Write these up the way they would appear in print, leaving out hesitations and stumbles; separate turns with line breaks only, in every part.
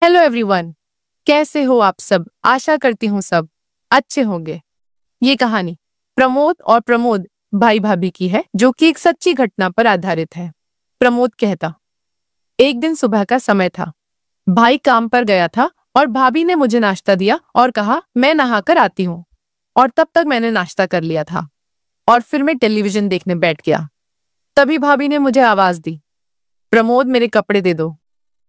Hello everyone. कैसे हो आप सब? आशा करती हूँ सब अच्छे होंगे। ये कहानी प्रमोद और प्रमोद भाई भाभी की है, जो कि एक सच्ची घटना पर आधारित है। प्रमोद कहता, एक दिन सुबह का समय था। भाई काम पर गया था और भाभी ने मुझे नाश्ता दिया और कहा मैं नहाकर आती हूँ। और तब तक मैंने नाश्ता कर लिया था और फिर मैं टेलीविजन देखने बैठ गया। तभी भाभी ने मुझे आवाज दी, प्रमोद मेरे कपड़े दे दो।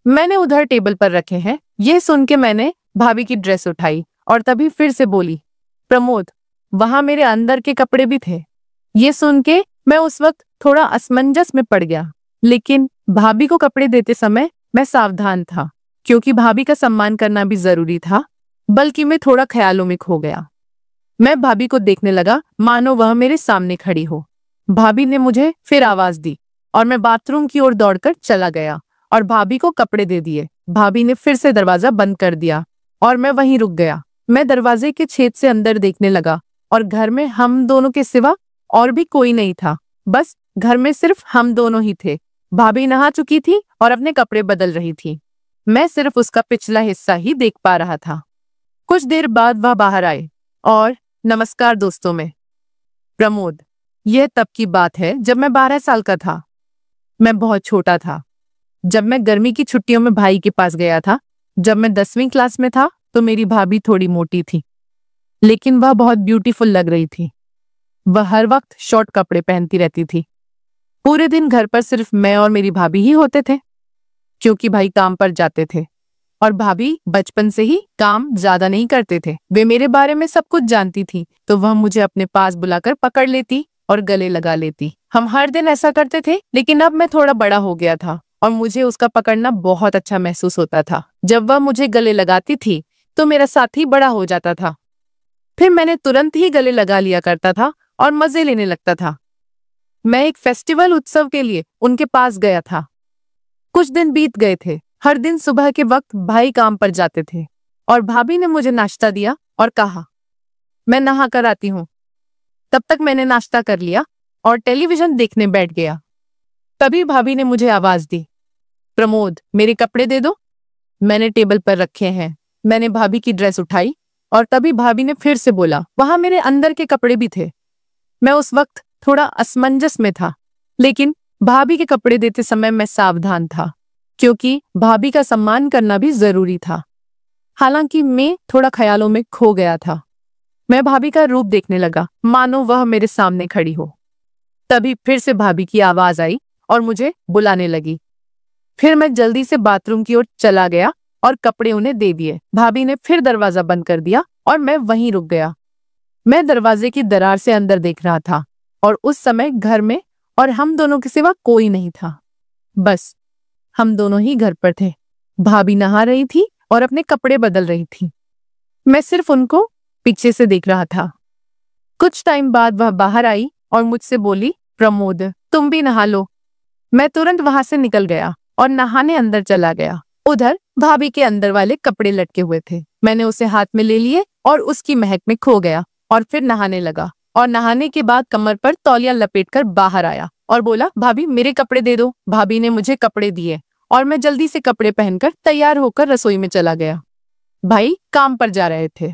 मैंने उधर टेबल पर रखे हैं। यह सुन के मैंने भाभी की ड्रेस उठाई और तभी फिर से बोली, प्रमोद वहां मेरे अंदर के कपड़े भी थे। ये सुन के मैं उस वक्त थोड़ा असमंजस में पड़ गया, लेकिन भाभी को कपड़े देते समय मैं सावधान था, क्योंकि भाभी का सम्मान करना भी जरूरी था। बल्कि मैं थोड़ा ख्यालों में खो गया। मैं भाभी को देखने लगा मानो वह मेरे सामने खड़ी हो। भाभी ने मुझे फिर आवाज दी और मैं बाथरूम की ओर दौड़कर चला गया और भाभी को कपड़े दे दिए। भाभी ने फिर से दरवाजा बंद कर दिया और मैं वहीं रुक गया। मैं दरवाजे के छेद से अंदर देखने लगा और घर में हम दोनों के सिवा और भी कोई नहीं था। बस घर में सिर्फ हम दोनों ही थे। भाभी नहा चुकी थी और अपने कपड़े बदल रही थी। मैं सिर्फ उसका पिछला हिस्सा ही देख पा रहा था। कुछ देर बाद वह बाहर आए और नमस्कार दोस्तों में। प्रमोद, यह तब की बात है जब मैं 12 साल का था। मैं बहुत छोटा था जब मैं गर्मी की छुट्टियों में भाई के पास गया था। जब मैं 10वीं क्लास में था तो मेरी भाभी थोड़ी मोटी थी, लेकिन वह बहुत ब्यूटीफुल लग रही थी। वह हर वक्त शॉर्ट कपड़े पहनती रहती थी। पूरे दिन घर पर सिर्फ मैं और मेरी भाभी ही होते थे, क्योंकि भाई काम पर जाते थे और भाभी बचपन से ही काम ज्यादा नहीं करते थे। वे मेरे बारे में सब कुछ जानती थी, तो वह मुझे अपने पास बुलाकर पकड़ लेती और गले लगा लेती। हम हर दिन ऐसा करते थे, लेकिन अब मैं थोड़ा बड़ा हो गया था और मुझे उसका पकड़ना बहुत अच्छा महसूस होता था। जब वह मुझे गले लगाती थी तो मेरा साथी बड़ा हो जाता था। फिर मैंने तुरंत ही गले लगा लिया करता था और मजे लेने लगता था। मैं एक फेस्टिवल उत्सव के लिए उनके पास गया था। कुछ दिन बीत गए थे। हर दिन सुबह के वक्त भाई काम पर जाते थे और भाभी ने मुझे नाश्ता दिया और कहा मैं नहा कर आती हूँ। तब तक मैंने नाश्ता कर लिया और टेलीविजन देखने बैठ गया। तभी भाभी ने मुझे आवाज दी, प्रमोद मेरे कपड़े दे दो। मैंने टेबल पर रखे हैं। मैंने भाभी की ड्रेस उठाई और तभी भाभी ने फिर से बोला, वहां मेरे अंदर के कपड़े भी थे। मैं उस वक्त थोड़ा असमंजस में था, लेकिन भाभी के कपड़े देते समय मैं सावधान था, क्योंकि भाभी का सम्मान करना भी जरूरी था। हालांकि मैं थोड़ा ख्यालों में खो गया था। मैं भाभी का रूप देखने लगा मानो वह मेरे सामने खड़ी हो। तभी फिर से भाभी की आवाज आई और मुझे बुलाने लगी। फिर मैं जल्दी से बाथरूम की ओर चला गया और कपड़े उन्हें दे दिए। भाभी ने फिर दरवाजा बंद कर दिया और मैं वहीं रुक गया। मैं दरवाजे की दरार से अंदर देख रहा था और उस समय घर में और हम दोनों के सिवा कोई नहीं था। बस हम दोनों ही घर पर थे। भाभी नहा रही थी और अपने कपड़े बदल रही थी। मैं सिर्फ उनको पीछे से देख रहा था। कुछ टाइम बाद वह बाहर आई और मुझसे बोली, प्रमोद तुम भी नहा लो। मैं तुरंत वहां से निकल गया और नहाने अंदर चला गया। उधर भाभी के अंदर वाले कपड़े लटके हुए थे। मैंने उसे हाथ में ले लिए और उसकी महक में खो गया और फिर नहाने लगा। और नहाने के बाद कमर पर तौलिया लपेटकर बाहर आया और बोला, भाभी मेरे कपड़े दे दो। भाभी ने मुझे कपड़े दिए और मैं जल्दी से कपड़े पहनकर तैयार होकर रसोई में चला गया। भाई काम पर जा रहे थे।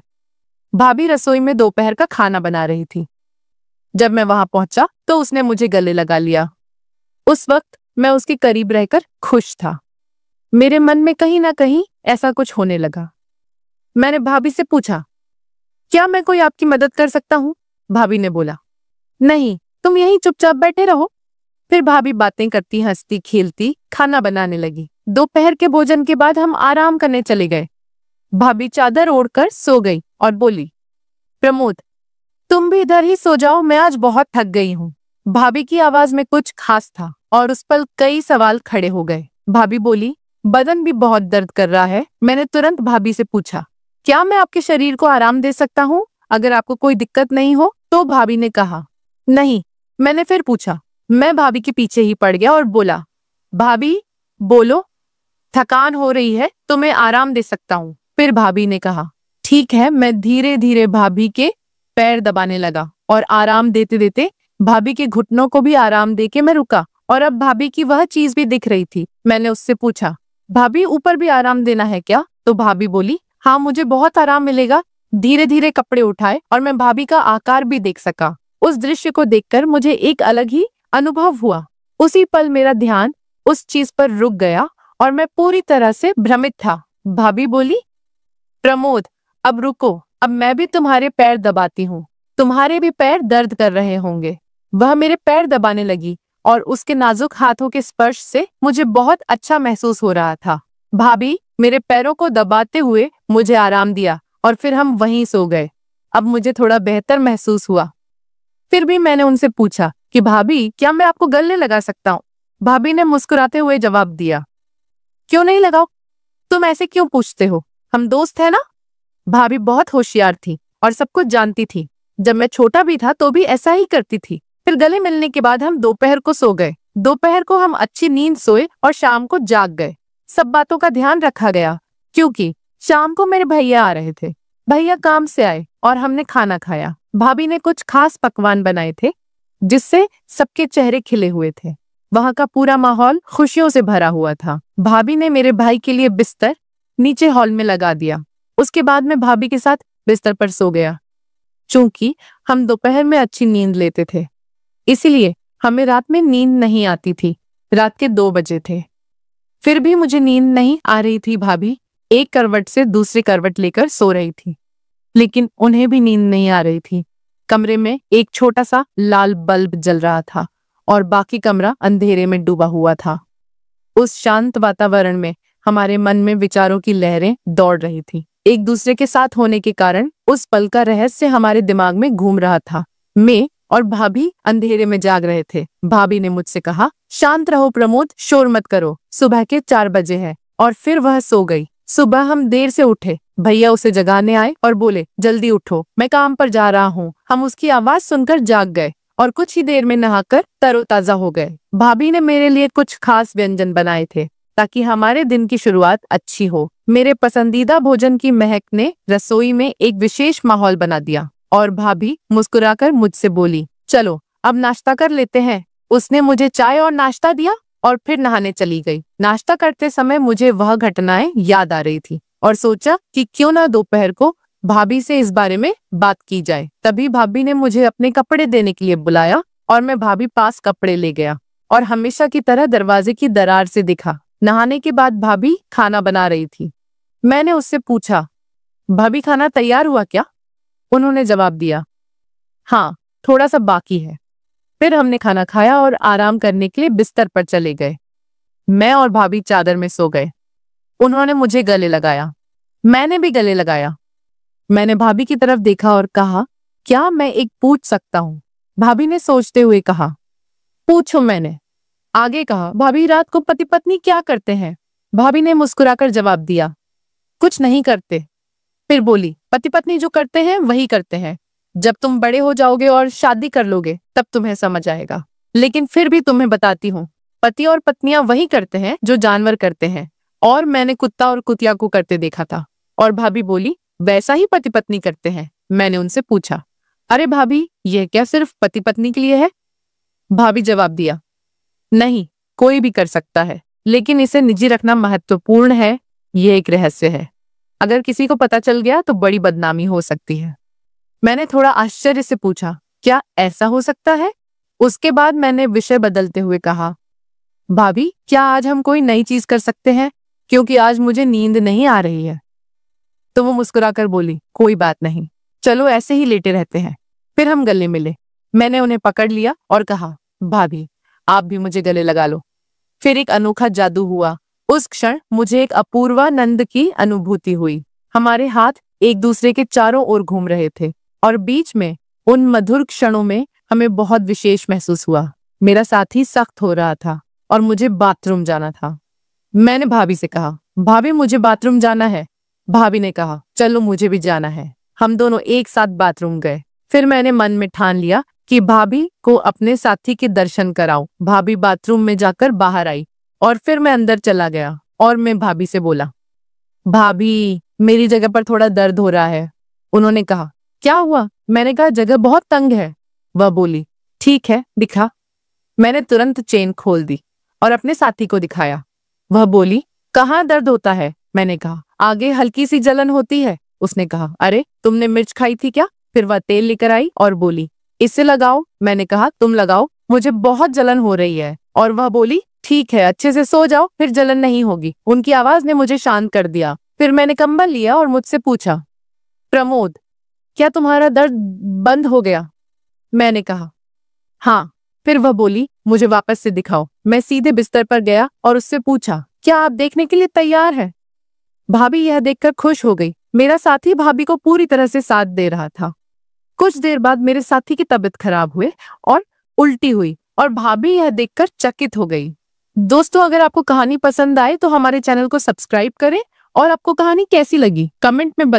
भाभी रसोई में दोपहर का खाना बना रही थी। जब मैं वहां पहुंचा तो उसने मुझे गले लगा लिया। उस वक्त मैं उसके करीब रहकर खुश था। मेरे मन में कहीं ना कहीं ऐसा कुछ होने लगा। मैंने भाभी से पूछा, क्या मैं कोई आपकी मदद कर सकता हूँ? भाभी ने बोला, नहीं, तुम यहीं चुपचाप बैठे रहो। फिर भाभी बातें करती हंसती खेलती खाना बनाने लगी। दोपहर के भोजन के बाद हम आराम करने चले गए। भाभी चादर ओढ़कर सो गई और बोली, प्रमोद तुम भी इधर ही सो जाओ, मैं आज बहुत थक गई हूँ। भाभी की आवाज में कुछ खास था और उस पर कई सवाल खड़े हो गए। भाभी बोली, बदन भी बहुत दर्द कर रहा है। मैंने तुरंत भाभी से पूछा, क्या मैं आपके शरीर को आराम दे सकता हूँ अगर आपको कोई दिक्कत नहीं हो? तो भाभी ने कहा, नहीं। मैंने फिर पूछा। मैं भाभी के पीछे ही पड़ गया और बोला, भाभी बोलो, थकान हो रही है तो मैं आराम दे सकता हूँ। फिर भाभी ने कहा, ठीक है। मैं धीरे धीरे भाभी के पैर दबाने लगा और आराम देते देते भाभी के घुटनों को भी आराम देके मैं रुका और अब भाभी की वह चीज भी दिख रही थी। मैंने उससे पूछा, भाभी ऊपर भी आराम देना है क्या? तो भाभी बोली, हाँ मुझे बहुत आराम मिलेगा। धीरे धीरे कपड़े उठाए और मैं भाभी का आकार भी देख सका। उस दृश्य को देखकर मुझे एक अलग ही अनुभव हुआ। उसी पल मेरा ध्यान उस चीज पर रुक गया और मैं पूरी तरह से भ्रमित था। भाभी बोली, प्रमोद अब रुको, अब मैं भी तुम्हारे पैर दबाती हूँ। तुम्हारे भी पैर दर्द कर रहे होंगे। वह मेरे पैर दबाने लगी और उसके नाजुक हाथों के स्पर्श से मुझे बहुत अच्छा महसूस हो रहा था। भाभी मेरे पैरों को दबाते हुए मुझे आराम दिया और फिर हम वहीं सो गए। अब मुझे थोड़ा बेहतर महसूस हुआ। फिर भी मैंने उनसे पूछा कि भाभी क्या मैं आपको गले लगा सकता हूँ? भाभी ने मुस्कुराते हुए जवाब दिया, क्यों नहीं लगाओ? तुम ऐसे क्यों पूछते हो? हम दोस्त है ना? भाभी बहुत होशियार थी और सब कुछ जानती थी। जब मैं छोटा भी था तो भी ऐसा ही करती थी। फिर गले मिलने के बाद हम दोपहर को सो गए। दोपहर को हम अच्छी नींद सोए और शाम को जाग गए। सब बातों का ध्यान रखा गया क्योंकि शाम को मेरे भैया आ रहे थे। भैया काम से आए और हमने खाना खाया। भाभी ने कुछ खास पकवान बनाए थे जिससे सबके चेहरे खिले हुए थे। वहां का पूरा माहौल खुशियों से भरा हुआ था। भाभी ने मेरे भाई के लिए बिस्तर नीचे हॉल में लगा दिया। उसके बाद मैं भाभी के साथ बिस्तर पर सो गया। चूंकि हम दोपहर में अच्छी नींद लेते थे, इसीलिए हमें रात में नींद नहीं आती थी। रात के 2 बजे थे, फिर भी मुझे नींद नहीं आ रही थी। भाभी एक करवट से दूसरी करवट लेकर सो रही थी, लेकिन उन्हें भी नींद नहीं आ रही थी। कमरे में एक छोटा सा लाल बल्ब जल रहा था और बाकी कमरा अंधेरे में डूबा हुआ था। उस शांत वातावरण में हमारे मन में विचारों की लहरें दौड़ रही थी। एक दूसरे के साथ होने के कारण उस पल का रहस्य हमारे दिमाग में घूम रहा था। मैं और भाभी अंधेरे में जाग रहे थे। भाभी ने मुझसे कहा, शांत रहो प्रमोद, शोर मत करो, सुबह के 4 बजे है। और फिर वह सो गई। सुबह हम देर से उठे। भैया उसे जगाने आए और बोले, जल्दी उठो, मैं काम पर जा रहा हूँ। हम उसकी आवाज सुनकर जाग गए और कुछ ही देर में नहाकर तरोताजा हो गए। भाभी ने मेरे लिए कुछ खास व्यंजन बनाए थे ताकि हमारे दिन की शुरुआत अच्छी हो। मेरे पसंदीदा भोजन की महक ने रसोई में एक विशेष माहौल बना दिया और भाभी मुस्कुराकर मुझसे बोली, चलो अब नाश्ता कर लेते हैं। उसने मुझे चाय और नाश्ता दिया और फिर नहाने चली गई। नाश्ता करते समय मुझे वह घटनाएं याद आ रही थी और सोचा कि क्यों ना दोपहर को भाभी से इस बारे में बात की जाए। तभी भाभी ने मुझे अपने कपड़े देने के लिए बुलाया और मैं भाभी पास कपड़े ले गया और हमेशा की तरह दरवाजे की दरार से दिखा। नहाने के बाद भाभी खाना बना रही थी। मैंने उससे पूछा, भाभी खाना तैयार हुआ क्या? उन्होंने जवाब दिया, हाँ थोड़ा सा बाकी है। फिर हमने खाना खाया और आराम करने के लिए बिस्तर पर चले गए। मैं और भाभी चादर में सो गए। उन्होंने मुझे गले लगाया, मैंने भी गले लगाया। मैंने भाभी की तरफ देखा और कहा, क्या मैं एक पूछ सकता हूँ? भाभी ने सोचते हुए कहा, पूछो। मैंने आगे कहा, भाभी रात को पति पत्नी क्या करते हैं? भाभी ने मुस्कुराकर जवाब दिया, कुछ नहीं करते। फिर बोली, पति पत्नी जो करते हैं वही करते हैं। जब तुम बड़े हो जाओगे और शादी कर लोगे तब तुम्हें समझ आएगा। लेकिन फिर भी तुम्हें बताती हूँ, पति और पत्नियां वही करते हैं जो जानवर करते हैं। और मैंने कुत्ता और कुतिया को करते देखा था। और भाभी बोली, वैसा ही पति पत्नी करते हैं। मैंने उनसे पूछा, अरे भाभी यह क्या सिर्फ पति पत्नी के लिए है? भाभी जवाब दिया, नहीं, कोई भी कर सकता है, लेकिन इसे निजी रखना महत्वपूर्ण है। यह एक रहस्य है। अगर किसी को पता चल गया तो बड़ी बदनामी हो सकती है। मैंने थोड़ा आश्चर्य से पूछा, क्या ऐसा हो सकता है? उसके बाद मैंने विषय बदलते हुए कहा, भाभी क्या आज हम कोई नई चीज कर सकते हैं? क्योंकि आज मुझे नींद नहीं आ रही है। तो वो मुस्कुराकर बोली, कोई बात नहीं, चलो ऐसे ही लेटे रहते हैं। फिर हम गले मिले। मैंने उन्हें पकड़ लिया और कहा, भाभी आप भी मुझे गले लगा लो। फिर एक अनोखा जादू हुआ। उस क्षण मुझे एक अपूर्वानंद की अनुभूति हुई। हमारे हाथ एक दूसरे के चारों ओर घूम रहे थे और बीच में उन मधुर क्षणों में हमें बहुत विशेष महसूस हुआ। मेरा साथी सख्त हो रहा था और मुझे बाथरूम जाना था। मैंने भाभी से कहा, भाभी मुझे बाथरूम जाना है। भाभी ने कहा, चलो मुझे भी जाना है। हम दोनों एक साथ बाथरूम गए। फिर मैंने मन में ठान लिया कि भाभी को अपने साथी के दर्शन कराऊं। भाभी बाथरूम में जाकर बाहर आई और फिर मैं अंदर चला गया और मैं भाभी से बोला, भाभी मेरी जगह पर थोड़ा दर्द हो रहा है। उन्होंने कहा, क्या हुआ? मैंने कहा, जगह बहुत तंग है। वह बोली, ठीक है दिखा। मैंने तुरंत चेन खोल दी और अपने साथी को दिखाया। वह बोली, कहाँ दर्द होता है? मैंने कहा। आगे हल्की सी जलन होती है। उसने कहा, अरे तुमने मिर्च खाई थी क्या? फिर वह तेल लेकर आई और बोली, इसे लगाओ। मैंने कहा, तुम लगाओ, मुझे बहुत जलन हो रही है। और वह बोली, ठीक है, अच्छे से सो जाओ, फिर जलन नहीं होगी। उनकी आवाज ने मुझे शांत कर दिया। फिर मैंने कंबल लिया और मुझसे पूछा, प्रमोद, क्या तुम्हारा दर्द बंद हो गया? मैंने कहा, हाँ। फिर वह बोली, मुझे वापस से दिखाओ। मैं सीधे बिस्तर पर गया और उससे पूछा, क्या आप देखने के लिए तैयार हैं? भाभी यह देखकर खुश हो गई। मेरा साथी भाभी को पूरी तरह से साथ दे रहा था। कुछ देर बाद मेरे साथी की तबीयत खराब हुई और उल्टी हुई और भाभी यह देखकर चकित हो गई। दोस्तों, अगर आपको कहानी पसंद आए तो हमारे चैनल को सब्सक्राइब करें और आपको कहानी कैसी लगी कमेंट में